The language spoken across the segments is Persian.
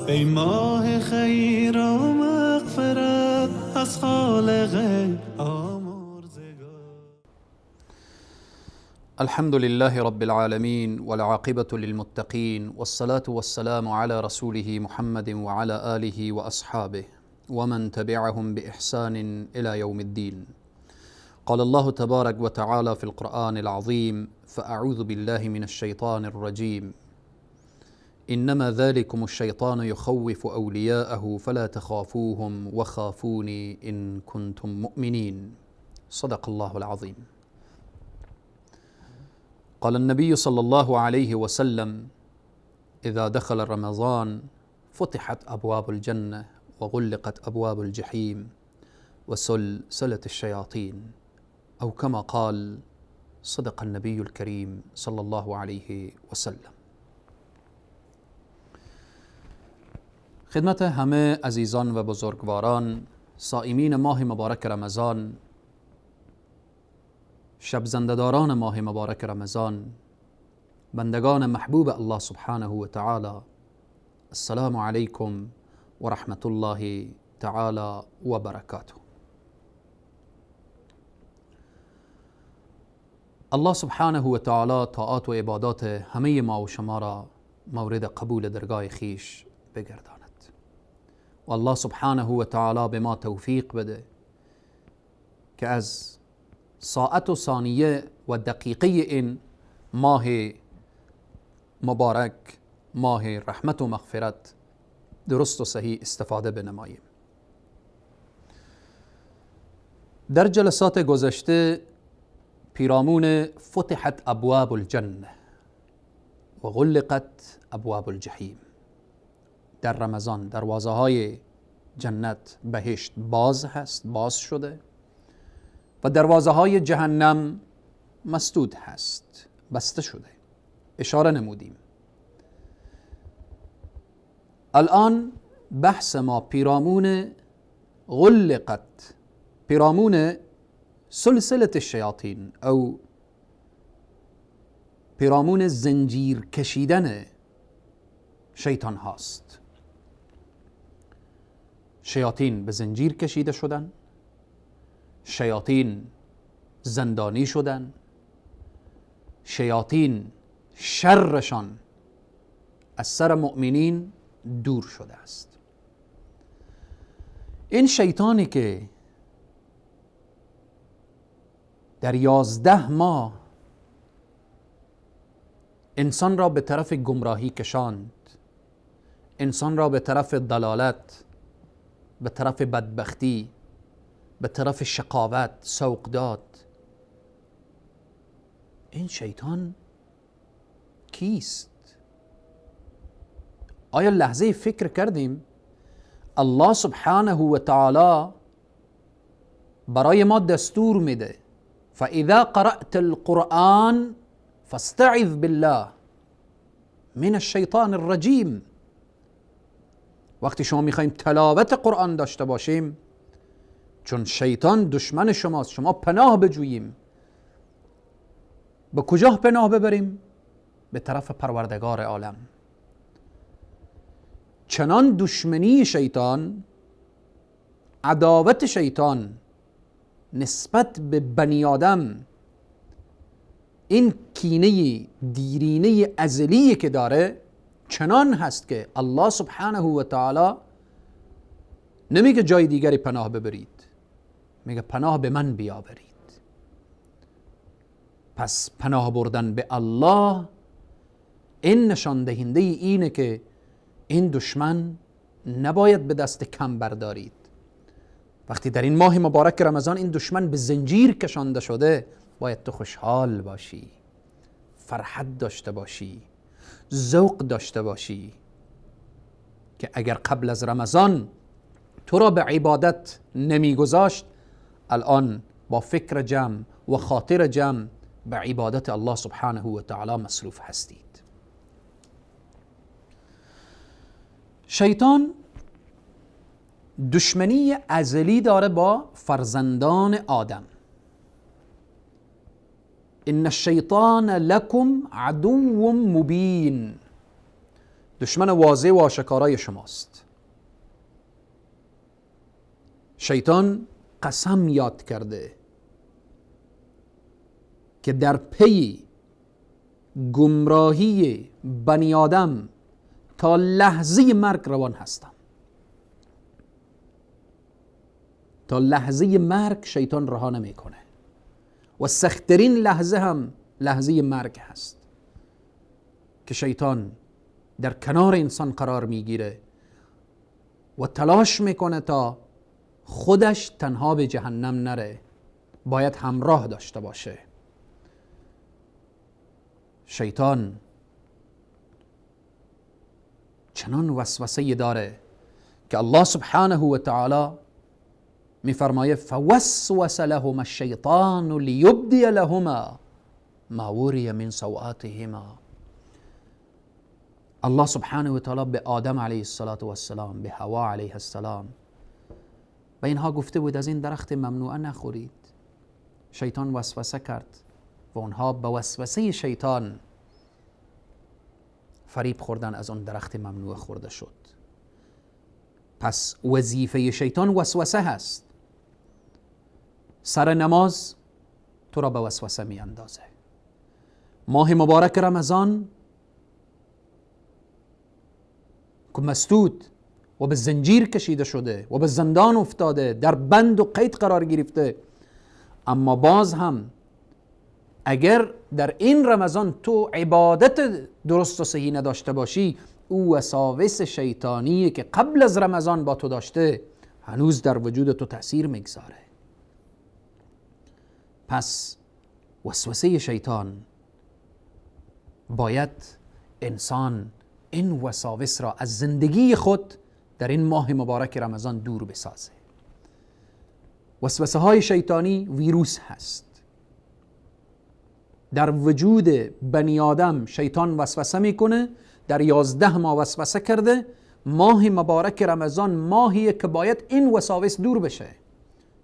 ای ماه خیر و مغفرت از خالق آمرزگار. الحمد لله رب العالمين والعاقبة للمتقين والصلاة والسلام على رسوله محمد وعلى آله وأصحابه ومن تبعهم بإحسان إلى يوم الدين. قال الله تبارك وتعالى في القرآن العظيم: فأعوذ بالله من الشيطان الرجيم إنما ذلكم الشيطان يخوف أولياءه فلا تخافوهم وخافوني إن كنتم مؤمنين. صدق الله العظيم. قال النبي صلى الله عليه وسلم: إذا دخل رمضان فتحت أبواب الجنة وغلقت أبواب الجحيم وسلسلت الشياطين، أو كما قال صدق النبي الكريم صلى الله عليه وسلم. خدمت همه عزیزان و بزرگواران صائمین ماه مبارک رمضان، شب زنده‌داران ماه مبارک رمضان، بندگان محبوب الله سبحانه و تعالی، السلام علیکم و رحمت الله تعالی و برکاته. الله سبحانه و تعالی طاعات و عبادات همه ما و شما را مورد قبول درگاه خیش بگرداند و الله سبحانه و تعالی به ما توفیق بده که از ساعت و ثانیه و دقیقه این ماه مبارک، ماه رحمت و مغفرت، درست و صحیح استفاده بنماییم. در جلسات گذشته پیرامون فتحت ابواب الجنه و غلقت ابواب الجحیم، در رمضان دروازه های جنت، بهشت باز هست، باز شده، و دروازه های جهنم مسدود هست، بسته شده. اشاره نمودیم. الان بحث ما پیرامون غلقت، پیرامون سلسله الشیاطین او پیرامون زنجیر کشیدن شیطان هاست. شیاطین به زنجیر کشیده شدن، شیاطین زندانی شدن، شیاطین شرشان از سر مؤمنین دور شده است. این شیطانی که در 11 ماه انسان را به طرف گمراهی کشاند، انسان را به طرف ضلالت، به طرف بدبختی، به طرف شقاوت سوق داد، این شیطان کیست؟ آیا لحظه فکر کردیم الله سبحانه و تعالی برای ما دستور میده فاذا قرأت القرآن فاستعذ بالله من الشیطان الرجیم. وقتی شما میخوایم تلاوت قرآن داشته باشیم، چون شیطان دشمن شماست، شما پناه بجوییم. به کجا پناه ببریم؟ به طرف پروردگار عالم. چنان دشمنی شیطان، عداوت شیطان نسبت به بنی آدم، این کینه دیرینه ازلی که داره چنان هست که الله سبحانه و تعالی نمیگه جای دیگری پناه ببرید، میگه پناه به من بیاورید. پس پناه بردن به الله این نشان دهنده اینه که این دشمن نباید به دست کم بردارید. وقتی در این ماه مبارک رمضان این دشمن به زنجیر کشانده شده، باید تو خوشحال باشی، فرحت داشته باشی، ذوق داشته باشی که اگر قبل از رمضان تو را به عبادت نمیگذاشت، الان با فکر جمع و خاطر جمع به عبادت الله سبحانه و تعالی مصروف هستید. شیطان دشمنی ازلی داره با فرزندان آدم. ان الشیطان لکم عدو مبین. دشمن واضح و آشکارای شماست. شیطان قسم یاد کرده که در پی گمراهی بنی آدم تا لحظه مرگ روان هستم. تا لحظه مرگ شیطان رها نمیکنه و سخت‌ترین لحظه هم لحظه مرگ هست که شیطان در کنار انسان قرار میگیره و تلاش میکنه تا خودش تنها به جهنم نره، باید همراه داشته باشه. شیطان چنان وسوسه داره که الله سبحانه و تعالی میفرمایه فوسوس لهما الشیطان لیبدی لهما ما وری من سوآتهما. الله سبحانه و تعالی به آدم علیه السلام، به حوا علیه السلام، به اینها گفته بود از این درخت ممنوعه نخورید. شیطان وسوسه کرد و اونها به وسوسه شیطان فریب خوردن، از اون درخت ممنوعه خورده شد. پس وظیفه شیطان وسوسه هست. سر نماز تو را به وسوسه می اندازه. ماه مبارک رمضان که مسدود و به زنجیر کشیده شده و به زندان افتاده، در بند و قید قرار گرفته، اما باز هم اگر در این رمضان تو عبادت درست و صحیح نداشته باشی، او وساوس شیطانی که قبل از رمضان با تو داشته هنوز در وجود تو تأثیر میگذاره. پس وسوسه شیطان باید انسان این وساوس را از زندگی خود در این ماه مبارک رمضان دور بسازه. وسوسه های شیطانی ویروس هست. در وجود بنی آدم شیطان وسوسه میکنه. در 11 ماه وسوسه کرده. ماه مبارک رمضان ماهیه که باید این وساوس دور بشه،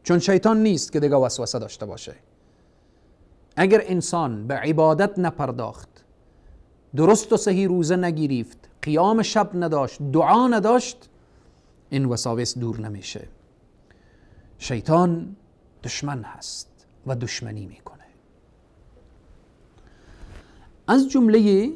چون شیطان نیست که دیگه وسوسه داشته باشه. اگر انسان به عبادت نپرداخت، درست و صحیح روزه نگرفت، قیام شب نداشت، دعا نداشت، این وساوس دور نمیشه. شیطان دشمن هست و دشمنی میکنه. از جمله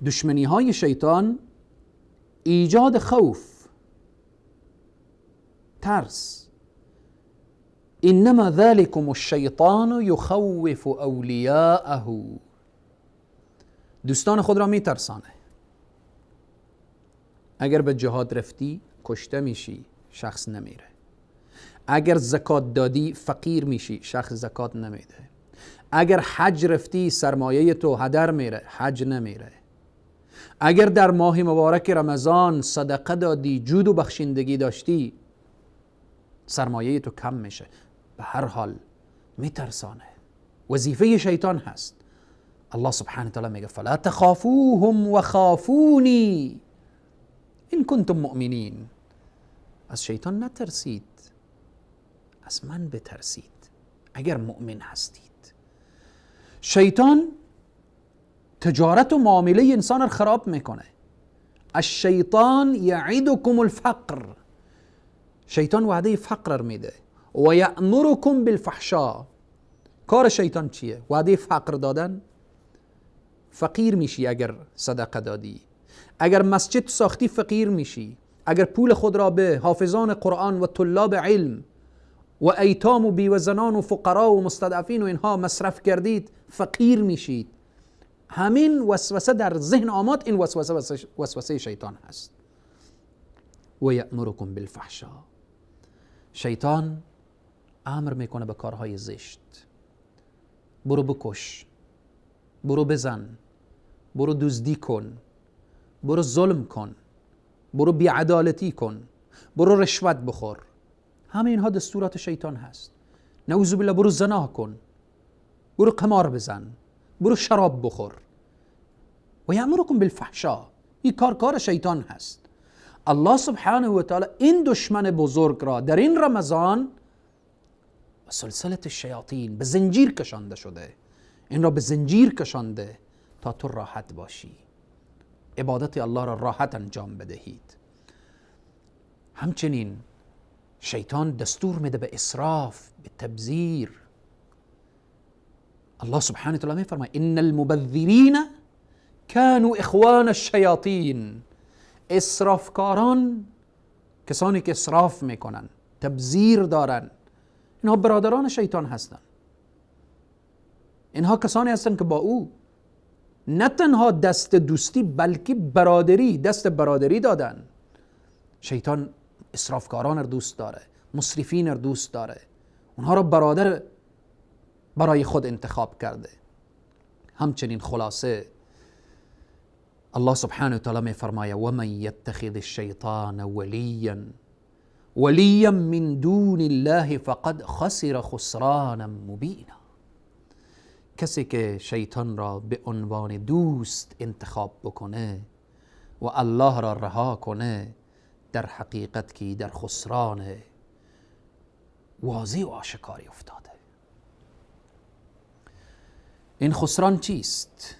دشمنی های شیطان ایجاد خوف، ترس. انما ذلكم الشیطان یخوف اولیاءه. دوستان خود را میترسانه. اگر به جهاد رفتی کشته میشی، شخص نمیره. اگر زکات دادی فقیر میشی، شخص زکات نمیده. اگر حج رفتی سرمایه تو هدر میره، حج نمیره. اگر در ماه مبارک رمضان صدقه دادی، جود و بخشندگی داشتی، سرمایه تو کم میشه. به هر حال میترسانه. وظیفه شیطان هست. الله سبحانه وتعالی میگه فلا تخافوهم وخافونی ان کنتم مؤمنین. از شیطان نترسید، از من بترسید اگر مؤمن هستید. شیطان تجارت و معامله انسان را خراب میکنه. الشیطان یعدکم الفقر. شیطان وعده فقر میده و یأمرکم بالفحشاء. کار شیطان چیه؟ وعده فقر دادن. فقیر میشی اگر صدقه دادی. اگر مسجد ساختی فقیر میشی. اگر پول خود را به حافظان قرآن و طلاب علم و ایتام و بیوزنان و فقرا و مستضعفین و اینها مصرف کردید، فقیر میشید. همین وسوسه در ذهن آمد، این وسوسه شیطان هست. و یأمرکم بالفحشاء. شیطان امر میکنه به کارهای زشت. برو بکش، برو بزن، برو دزدی کن، برو ظلم کن، برو بیعدالتی کن، برو رشوت بخور. همه اینها دستورات شیطان هست. نعوذ بالله برو زنا کن، برو قمار بزن، برو شراب بخور. و یأمرکم بالفحشاء. این کار شیطان هست. الله سبحانه و تعالی این دشمن بزرگ را در این رمضان سلسله الشیاطین به زنجیر کشانده شده. این را به زنجیر کشانده تا تو راحت باشی. عبادت الله را راحت انجام بدهید. همچنین شیطان دستور میده به اسراف، به تبذیر. الله سبحانه و تعالی میفرماید ان المبذرین كانوا اخوان الشیاطین. اسرافکاران، کسانی که اسراف میکنن، تبذیر دارن، اینها برادران شیطان هستند. اینها کسانی هستند که با او نه تنها دست دوستی بلکه برادری، دست برادری دادن. شیطان اسرافکاران را دوست داره، مسرفین را دوست داره، اونها را برادر برای خود انتخاب کرده. همچنین خلاصه الله سبحانه و تعالی می فرماید و من یتخذ الشیطان ولیا من دون الله فقد خسر خسرانا مبینا. کسی که شیطان را به عنوان دوست انتخاب بکنه و الله را رها کنه، در حقیقت که در خسران واضح و آشکاری افتاده. این خسران چیست؟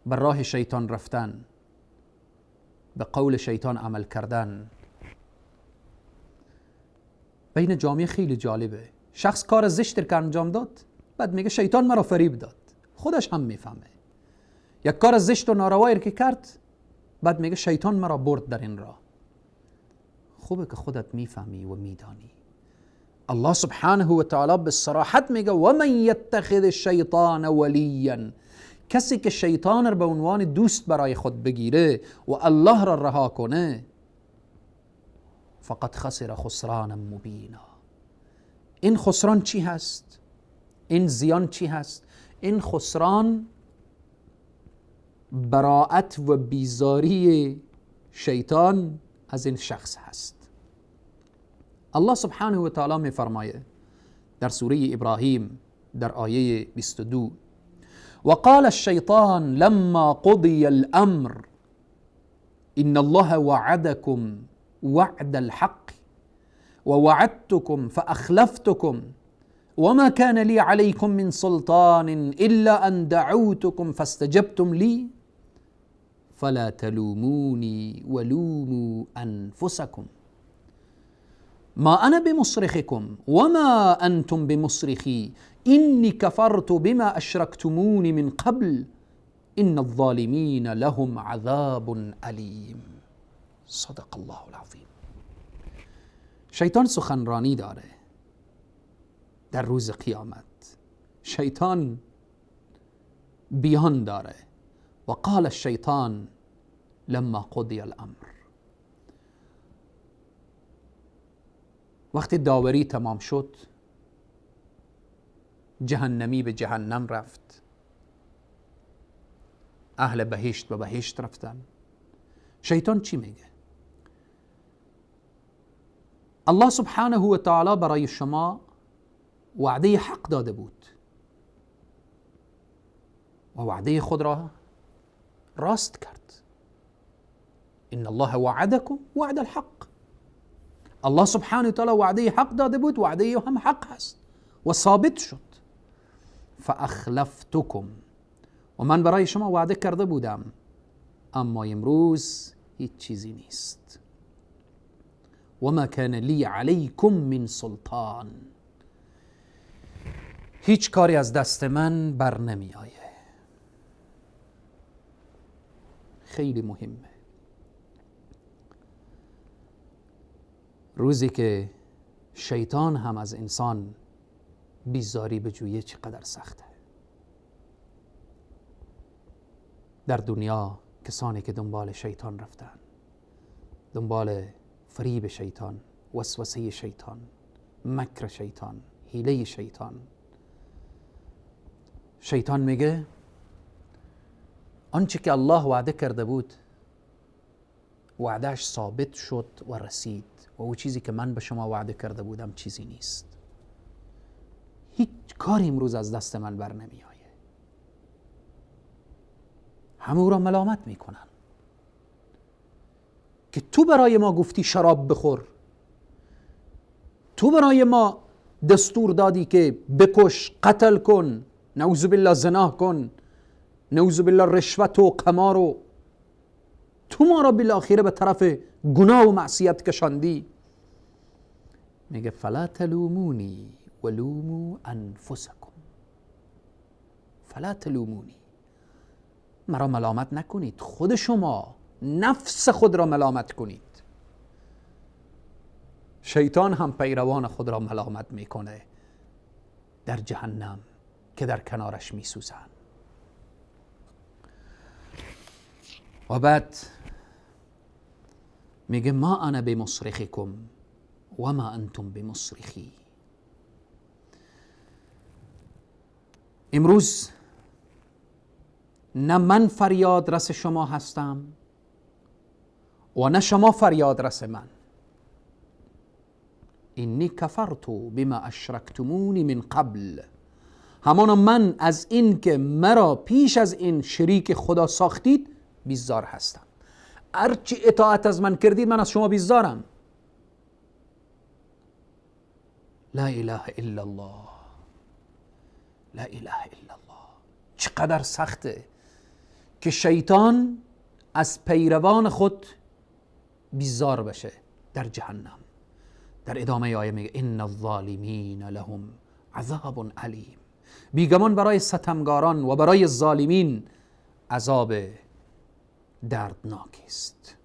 بر راه شیطان رفتن، به قول شیطان عمل کردن. بین جامعه خیلی جالبه، شخص کار زشت که انجام داد بعد میگه شیطان مرا فریب داد. خودش هم میفهمه. یک کار زشت و ناروایی که کرد بعد میگه شیطان مرا برد در این راه. خوبه که خودت میفهمی و میدانی. الله سبحانه و تعالی به صراحت میگه و من یتخذ الشیطان ولیا. کسی که شیطان را به عنوان دوست برای خود بگیره و الله را رها کنه، فقط خسر خسرانا مبینا. این خسران چی هست؟ این زیان چی هست؟ این خسران براءت و بیزاری شیطان از این شخص هست. الله سبحانه و تعالی می فرماید در سوره ابراهیم در آیه 22 وقال الشيطان لما قضي الأمر إن الله وعدكم وعد الحق ووعدتكم فأخلفتكم وما كان لي عليكم من سلطان إلا أن دعوتكم فاستجبتم لي فلا تلوموني ولوموا أنفسكم ما أنا بمصرخكم وما أنتم بمصرخي إني كفرت بما أشركتموني من قبل إن الظالمين لهم عذاب أليم. صدق الله العظيم. شیطان سخنرانی داره در روز قیامت. شیطان بیان داره. و قال الشیطان لما قضی الامر. وقتی داوری تمام شد، جهنمی به جهنم رفت، اهل بهشت به بهشت رفتن. شیطان چی میگه؟ الله سبحانه و تعالی برای شما وعده حق داده بود و وعده خود را راست کرد. ان الله وعدكم وعد الحق. الله سبحانه و تعالی وعده حق داده بود، وعده هم حق هست و ثابت شد. فاخلفتكم، و من برای شما وعده کرده بودم اما امروز هیچ چیزی نیست. وما كان لي عليكم من سلطان. هیچ کاری از دست من بر نمی آیه. خیلی مهمه. روزی که شیطان هم از انسان بیزاری بجویه چقدر سخته. در دنیا کسانی که دنبال شیطان رفتن، دنبال فریب شیطان، وسوسه شیطان، مکر شیطان، حیله شیطان، شیطان میگه آنچه که الله وعده کرده بود وعدهش ثابت شد و رسید و او چیزی که من به شما وعده کرده بودم چیزی نیست. هیچ کاری امروز از دست من بر نمی آیه. همه او را ملامت میکنن که تو برای ما گفتی شراب بخور، تو برای ما دستور دادی که بکش، قتل کن، نعوذ بالله زنا کن، نعوذ بالله رشوت و قمار و تو ما را بالاخره به طرف گناه و معصیت کشاندی. میگه فلا تلومونی ولوموا انفسکم، فلا تلومونی، مرا ملامت نکنید، خود شما نفس خود را ملامت کنید. شیطان هم پیروان خود را ملامت میکنه در جهنم که در کنارش میسوزن. و بعد میگه ما انا بمصرخکم و ما انتم بمصرخی. امروز نه من فریاد رس شما هستم و نه شما فریاد رس من. اینی کفرت بما اشرکتمونی من قبل، همانا من از این که مرا پیش از این شریک خدا ساختید بیزار هستم. هرچی اطاعت از من کردید من از شما بیزارم. لا اله الا الله، لا اله الا الله. چقدر سخته که شیطان از پیروان خود بیزار بشه در جهنم. در ادامه آیه میگه ان الظالمین لهم عذاب علیم، بیگمان برای ستمگاران و برای ظالمین عذاب دردناک است.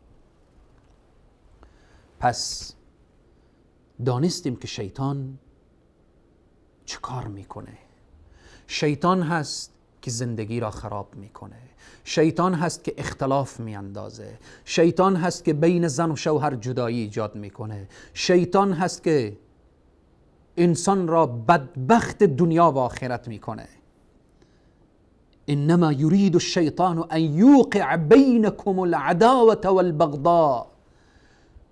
پس دانستیم که شیطان چه کار میکنه. شیطان هست که زندگی را خراب میکنه، شیطان هست که اختلاف میاندازه، شیطان هست که بین زن و شوهر جدایی ایجاد میکنه، شیطان هست که انسان را بدبخت دنیا و آخرت میکنه. انما یرید الشیطان ان یوقع بینکم العداوة والبغضاء.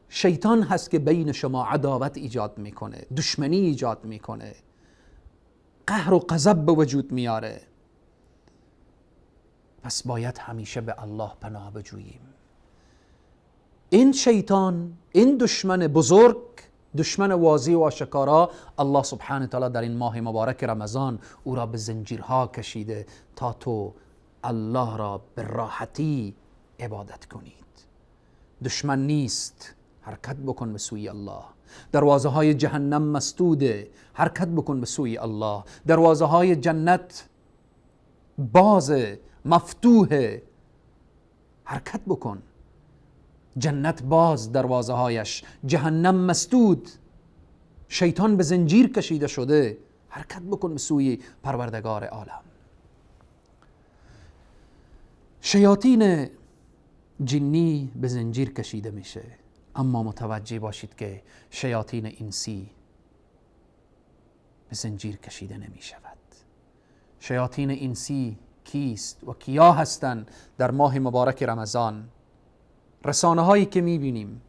شیطان هست که بین شما عداوت ایجاد میکنه، دشمنی ایجاد میکنه، قهر و غضب به وجود میاره. پس باید همیشه به الله پناه بجوییم. این شیطان، این دشمن بزرگ، دشمن واضح و آشکارا، الله سبحانه تعالی در این ماه مبارک رمضان او را به زنجیرها کشیده تا تو الله را به راحتی عبادت کنید. دشمن نیست، حرکت بکن به سوی الله. دروازه های جهنم مسدوده، حرکت بکن به سوی الله. دروازه های جنت باز مفتوحه، حرکت بکن. جنت باز دروازه هایش، جهنم مسدود، شیطان به زنجیر کشیده شده، حرکت بکن به سوی پروردگار عالم. شیاطین جنی به زنجیر کشیده میشه، اما متوجه باشید که شیاطین انسی به زنجیر کشیده نمی شود. شیاطین انسی کیست و کیا هستند در ماه مبارک رمضان؟ رسانه هایی که می بینیم،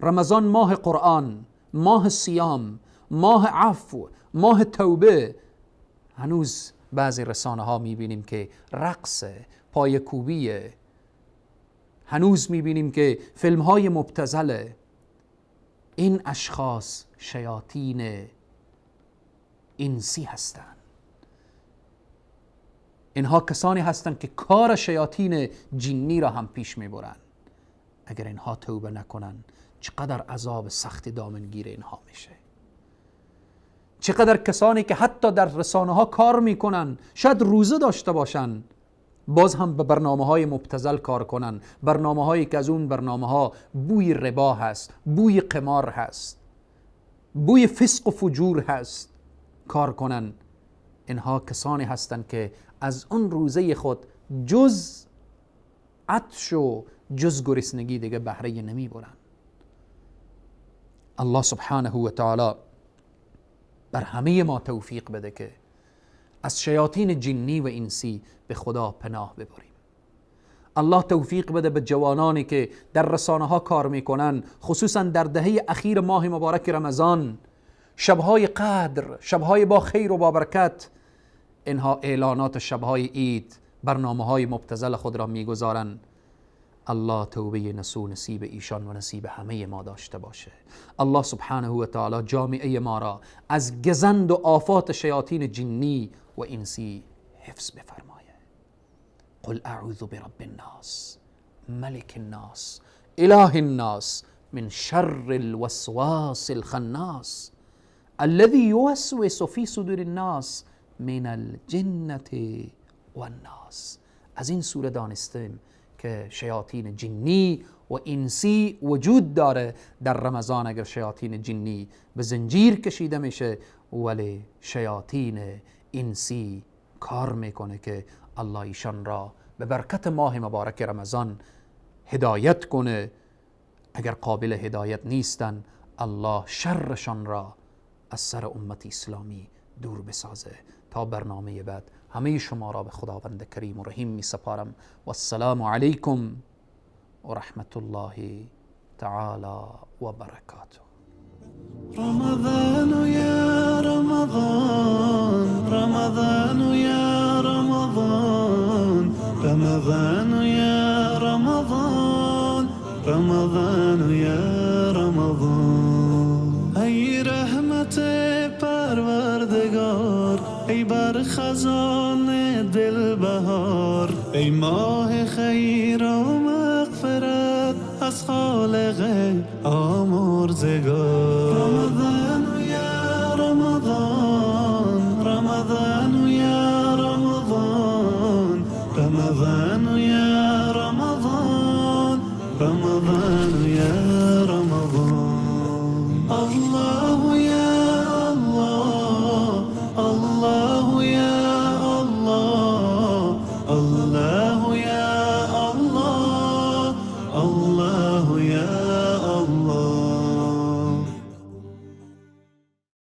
رمضان ماه قرآن، ماه صیام، ماه عفو، ماه توبه، هنوز بعضی رسانه ها می بینیم که رقص، پایکوبیه، هنوز می بینیم که فیلم های مبتذله. این اشخاص شیاطین انسی هستند. اینها کسانی هستند که کار شیاطین جنی را هم پیش می برند. اگر اینها توبه نکنن چقدر عذاب سخت دامنگیر اینها میشه. چقدر کسانی که حتی در رسانه ها کار میکنن، شاید روزه داشته باشن، باز هم به برنامه های مبتذل کار کنن، برنامه هایی که از اون برنامه ها بوی ربا هست، بوی قمار هست، بوی فسق و فجور هست، کار کنن. اینها کسانی هستند که از اون روزه خود جز عطش و جز گرسنگی دیگه بهره نمی برن. الله سبحانه و تعالی بر همه ما توفیق بده که از شیاطین جنی و انسی به خدا پناه ببریم. الله توفیق بده به جوانانی که در رسانه ها کار میکنن، خصوصا در دهه اخیر ماه مبارک رمضان، شبهای قدر، شبهای با خیر و با برکت، اینها اعلانات شبهای عید، برنامه های مبتذل خود را میگذارن. الله توبه نصیب ایشان و نصیب همه ما داشته باشه. الله سبحانه و تعالی جامعه ما را از گزند و آفات شیاطین جنی و انسی حفظ بفرمایه. قل اعوذ برب الناس ملك الناس اله الناس من شر الوسواس الخناس الذي يوسوس في صدور الناس من الجنة والناس. از این سوره دانستیم که شیاطین جنی و انسی وجود داره در رمضان. اگر شیاطین جنی به زنجیر کشیده میشه، ولی شیاطین انسی کار میکنه که الله ایشان را به برکت ماه مبارک رمضان هدایت کنه. اگر قابل هدایت نیستن، الله شرشان را از سر امت اسلامی دور بسازه. تا برنامه بعد همه شما را به خداوند کریم و رحیم می سپارم و السلام علیکم و رحمت الله تعالی و برکاته. رمضان يا رمضان رمضان يا رمضان رمضان يا رمضان رمضان يا رمضان. ای رحمت پروردگار، ای بر خزان دل بهار، ای ماه خیر و مغفرت از خالق آمرزگار. رمضان یا رمضان رمضان یا رمضان رمضان یا رمضان رمضان یا رمضان.